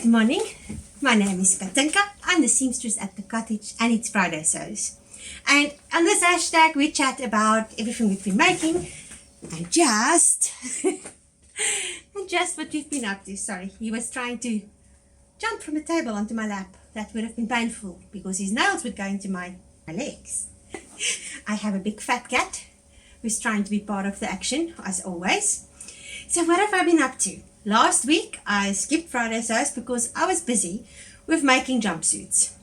Good morning. My name is Katinka. I'm the seamstress at the Cottage and it's Friday Sews. And on this hashtag we chat about everything we've been making and just what we've been up to. Sorry, he was trying to jump from the table onto my lap. That would have been painful because his nails would go into my legs. I have a big fat cat who's trying to be part of the action as always. So what have I been up to? Last week I skipped Friday Sews because I was busy with making jumpsuits.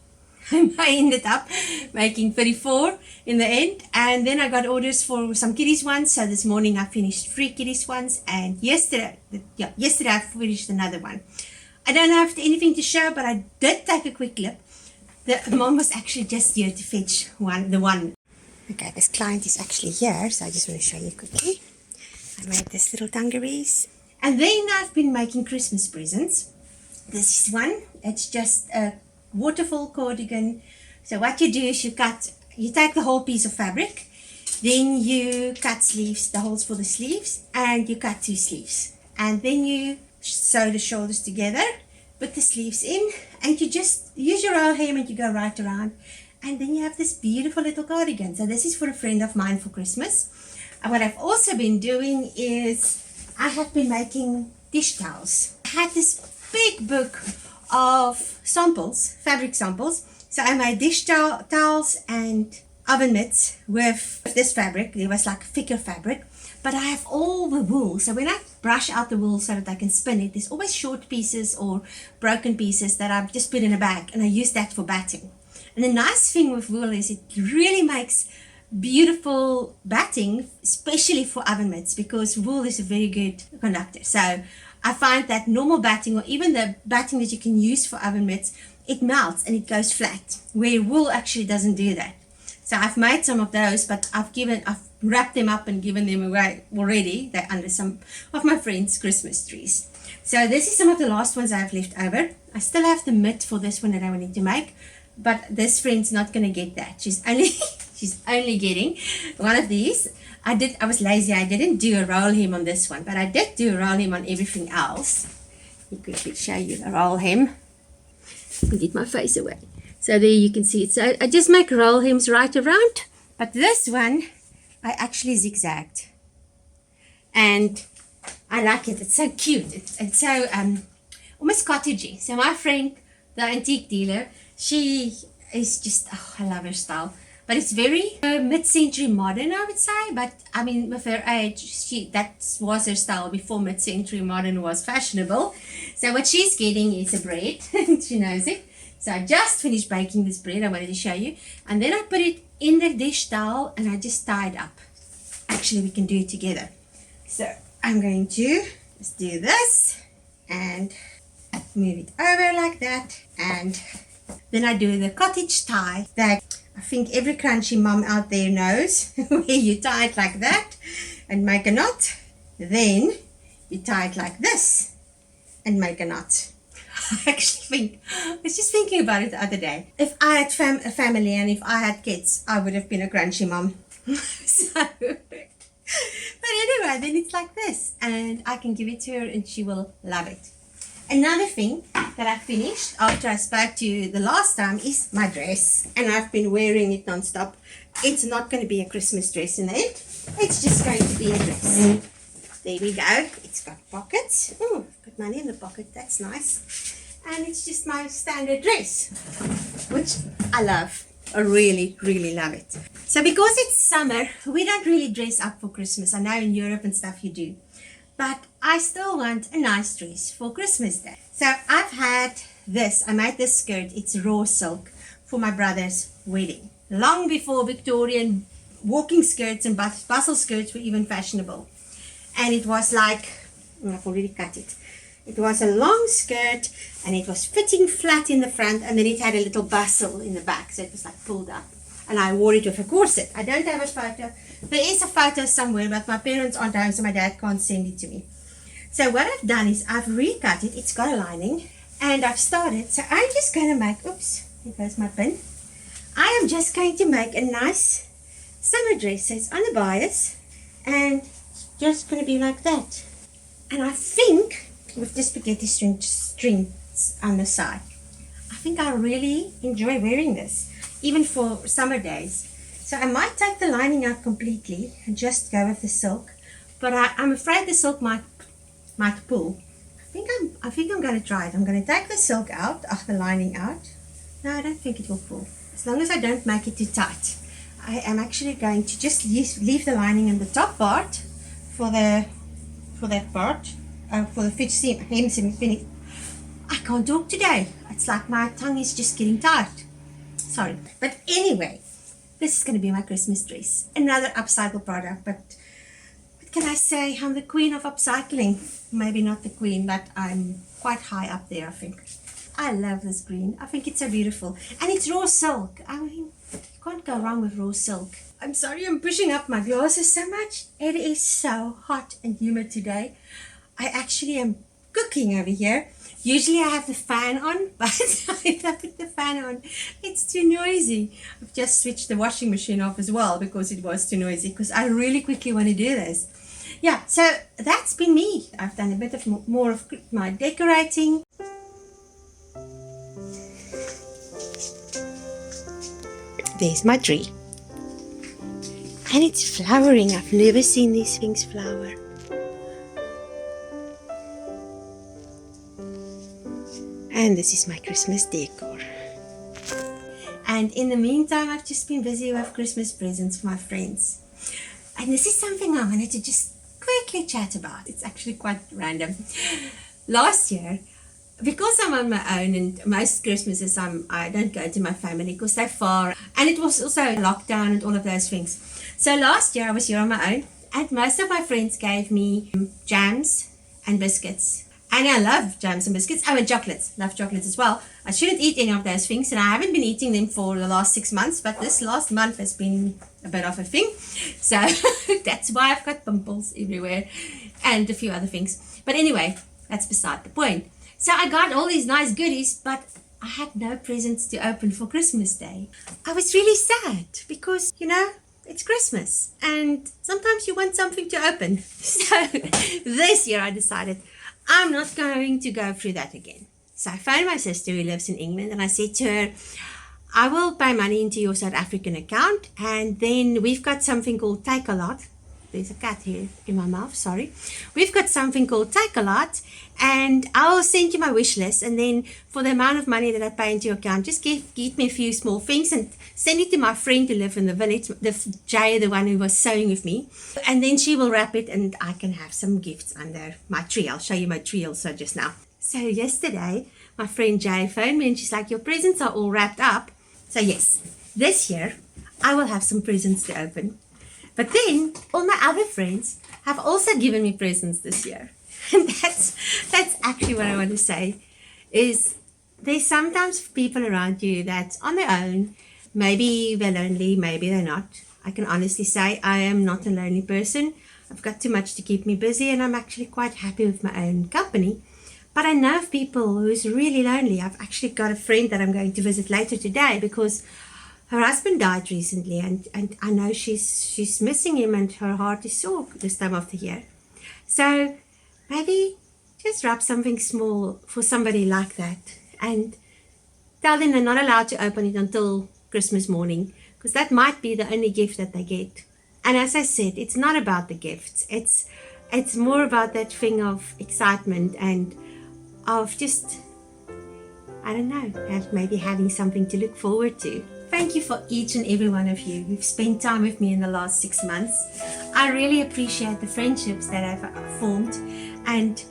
I ended up making 34 in the end, and then I got orders for some kiddies ones. So this morning I finished 3 kiddies ones, and yesterday I finished another one. I don't have anything to show, but I did take a quick clip. The mom was actually just here to fetch the one. Okay, this client is actually here, so I just want to show you quickly. I made this little dungarees. And then I've been making Christmas presents. This is one. It's just a waterfall cardigan. So what you do is you take the whole piece of fabric, then you cut sleeves, the holes for the sleeves, and you cut 2 sleeves. And then you sew the shoulders together, put the sleeves in, and you just use your roll hem and you go right around. And then you have this beautiful little cardigan. So this is for a friend of mine for Christmas. And what I've also been doing is I have been making dish towels. I had this big book of samples, fabric samples. So I made dish towels and oven mitts with this fabric. It was like thicker fabric. But I have all the wool. So when I brush out the wool so that I can spin it, there's always short pieces or broken pieces that I've just put in a bag. And I use that for batting. And the nice thing with wool is it really makes beautiful batting, especially for oven mitts, because wool is a very good conductor. So I find that normal batting, or even the batting that you can use for oven mitts, it melts and it goes flat, where wool actually doesn't do that. So I've made some of those, but I've wrapped them up and given them away already. They're under some of my friends' Christmas trees. So this is some of the last ones I have left over. I still have the mitt for this one that I need to make, but this friend's not going to get that. She's only getting one of these. I was lazy. I didn't do a roll hem on this one, but I did do a roll hem on everything else. Let me quickly show you the roll hem. I'll get my face away. So there you can see it. So I just make roll hems right around, but this one I actually zigzagged, and I like it. It's so cute. It's so almost cottagey. So my friend, the antique dealer, she is just, I love her style. But it's very mid-century modern, I would say. But I mean, with her age, that was her style before mid-century modern was fashionable. So what she's getting is a bread. She knows it. So I just finished baking this bread. I wanted to show you. And then I put it in the dish towel and I just tie it up. Actually, we can do it together. So I'm going to just do this and move it over like that. And then I do the cottage tie that I think every crunchy mom out there knows, where you tie it like that and make a knot. Then you tie it like this and make a knot. I was just thinking about it the other day. If I had a family and if I had kids, I would have been a crunchy mom. But anyway, then it's like this, and I can give it to her and she will love it. Another thing that I finished after I spoke to you the last time is my dress. And I've been wearing it non-stop. It's not going to be a Christmas dress in the end. It's just going to be a dress. There we go. It's got pockets. Oh, got money in the pocket. That's nice. And it's just my standard dress, which I love. I really, really love it. So because it's summer, we don't really dress up for Christmas. I know in Europe and stuff you do. But I still want a nice dress for Christmas Day. So I've had this. I made this skirt. It's raw silk for my brother's wedding. Long before Victorian walking skirts and bustle skirts were even fashionable. And it was like, I've already cut it. It was a long skirt and it was fitting flat in the front, and then it had a little bustle in the back. So it was like pulled up. And I wore it with a corset. I don't have a photo. There is a photo somewhere, but my parents aren't home, so my dad can't send it to me. So what I've done is I've recut it. It's got a lining, and I've started. So I'm just going to make, oops, here goes my pin. I am just going to make a nice summer dress. So it's on the bias, and just going to be like that. And I think with this spaghetti string gifts on the side. I think I really enjoy wearing this, even for summer days. So I might take the lining out completely and just go with the silk, but I'm afraid the silk might pull. I think I'm going to try it. I'm going to take the silk out, the lining out. No, I don't think it will pull, as long as I don't make it too tight. I am actually going to just leave the lining in the top part for that part, for the hem seam finish. I can't talk today. It's like my tongue is just getting tired. Sorry. But anyway, this is going to be my Christmas dress. Another upcycle product, but what can I say? I'm the queen of upcycling. Maybe not the queen, but I'm quite high up there, I think. I love this green. I think it's so beautiful. And it's raw silk. I mean, you can't go wrong with raw silk. I'm sorry I'm pushing up my glasses so much. It is so hot and humid today. I actually am cooking over here. Usually I have the fan on, but if I put the fan on, it's too noisy. I've just switched the washing machine off as well because it was too noisy, because I really quickly want to do this. Yeah, so that's been me. I've done a bit of more of my decorating. There's my tree. And it's flowering. I've never seen these things flower. And this is my Christmas decor. And in the meantime, I've just been busy with Christmas presents for my friends. And this is something I wanted to just quickly chat about. It's actually quite random. Last year, because I'm on my own, and most Christmases I don't go to my family because they're far, and it was also lockdown and all of those things. So last year I was here on my own, and most of my friends gave me jams and biscuits. And I love jams and biscuits. Oh, and chocolates. Love chocolates as well. I shouldn't eat any of those things, and I haven't been eating them for the last 6 months, but this last month has been a bit of a thing. So that's why I've got pimples everywhere and a few other things. But anyway, that's beside the point. So I got all these nice goodies, but I had no presents to open for Christmas Day. I was really sad because, you know, it's Christmas and sometimes you want something to open. So this year I decided I'm not going to go through that again. So I phoned my sister who lives in England, and I said to her, I will pay money into your South African account, and then we've got something called Take a Lot. There's a cat here in my mouth, sorry. We've got something called Take a Lot, and I'll send you my wish list, and then for the amount of money that I pay into your account, just give me a few small things and send it to my friend who lives in the village, Jay, the one who was sewing with me, and then she will wrap it and I can have some gifts under my tree. I'll show you my tree also just now. So yesterday, my friend Jay phoned me and she's like, your presents are all wrapped up. So yes, this year I will have some presents to open. But then all my other friends have also given me presents this year. And that's actually what I want to say, is there's sometimes people around you that's on their own. Maybe they're lonely, maybe they're not. I can honestly say I am not a lonely person. I've got too much to keep me busy, and I'm actually quite happy with my own company. But I know of people who's really lonely. I've actually got a friend that I'm going to visit later today because her husband died recently, and I know she's missing him, and her heart is sore this time of the year. So maybe just wrap something small for somebody like that and tell them they're not allowed to open it until Christmas morning, because that might be the only gift that they get. And as I said, it's not about the gifts. It's more about that thing of excitement and of just, I don't know, maybe having something to look forward to. Thank you for each and every one of you who've spent time with me in the last 6 months. I really appreciate the friendships that I've formed and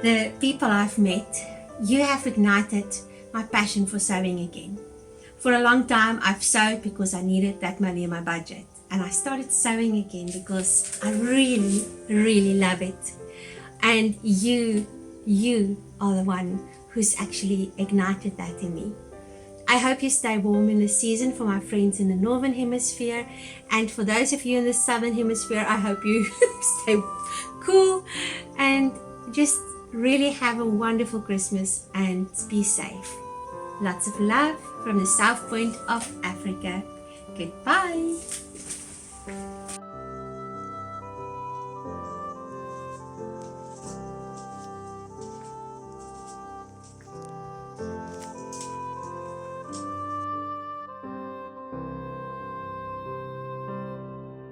the people I've met. You have ignited my passion for sewing again. For a long time, I've sewed because I needed that money in my budget. And I started sewing again because I really, really love it. And you are the one who's actually ignited that in me. I hope you stay warm in the season for my friends in the Northern Hemisphere. And for those of you in the Southern Hemisphere, I hope you stay cool and just really have a wonderful Christmas and be safe. Lots of love from the South Point of Africa. Goodbye.